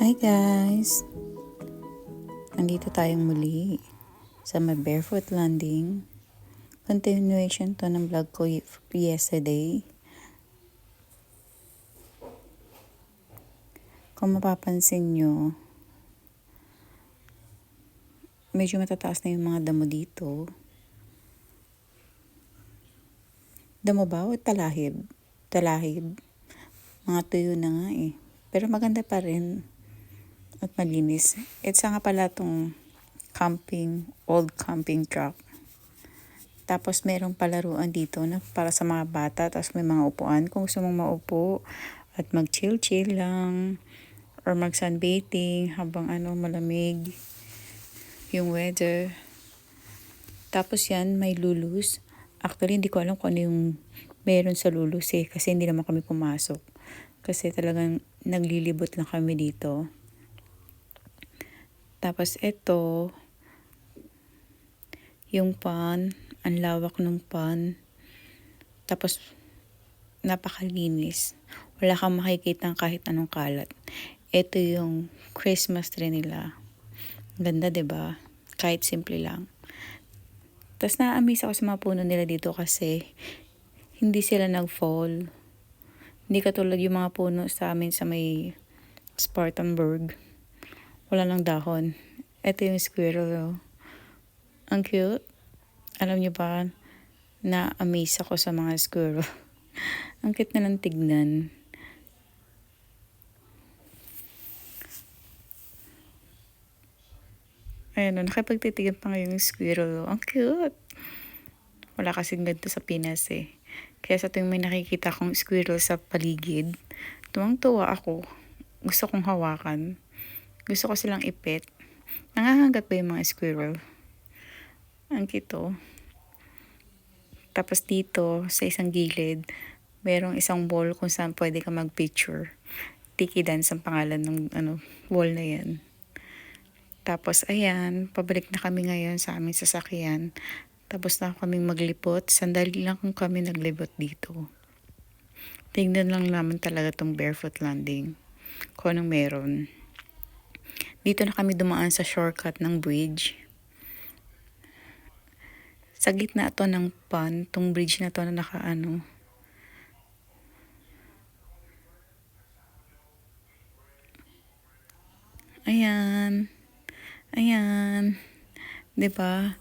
Hi guys! Nandito tayong muli sa my barefoot landing. Continuation to ng vlog ko yesterday. Kung mapapansin nyo, medyo matataas na yung mga damo dito. Damo ba o talahib? Talahib. Mga tuyo na nga eh. Pero maganda pa rin. At malinis. It's nga pala tong old camping truck. Tapos merong palaruan dito na para sa mga bata. Tapos may mga upuan kung gusto mong maupo at mag-chill-chill lang. Or mag-sunbathing habang malamig yung weather. Tapos yan, may lulus. Actually, hindi ko alam kung ano yung meron sa lulus eh. Kasi hindi naman kami pumasok. Kasi talagang naglilibot lang kami dito. Tapos ito, yung pan, ang lawak ng pan. Tapos napakalinis. Wala kang makikita kahit anong kalat. Ito yung Christmas tree nila. Ganda 'di ba? Kahit simple lang. Tapos na-amaze ako sa mga puno nila dito kasi hindi sila nag-fall. Hindi katulad yung mga puno sa amin sa may Spartanburg. Wala lang dahon. Ito yung squirrel. Oh. Ang cute. Alam niyo ba, na-amaze ako sa mga squirrel. Ang cute na lang tignan. Ayan o, nakipagtitigan pa ngayon yung squirrel. Ang cute. Wala kasing ganito sa Pinas eh. Kaya sa tuwing may nakikita akong squirrel sa paligid, tuwang-tuwa ako. Gusto kong hawakan. Gusto ko silang ipet. Nangahagat ba yung mga squirrel? Ang cute oh. Tapos dito, sa isang gilid, merong isang wall kung saan pwede ka mag-picture. Tiki Dance ang pangalan ng wall na yan. Tapos ayan, pabalik na kami ngayon sa aming sasakyan. Tapos na kaming maglipot. Sandali lang kung kami naglibot dito. Tingnan lang naman talaga tong barefoot landing. Kung anong meron. Dito na kami dumaan sa shortcut ng bridge. Sa gitna to ng pond, tong bridge na to na nakaano. Ayan. Ayan. 'Di ba?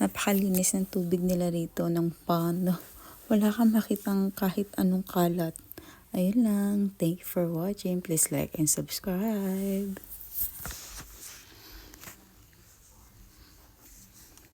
Napakalinis ng tubig nila rito ng pond. Wala kang makitang kahit anong kalat. Ayun lang. Thank you for watching. Please like and subscribe.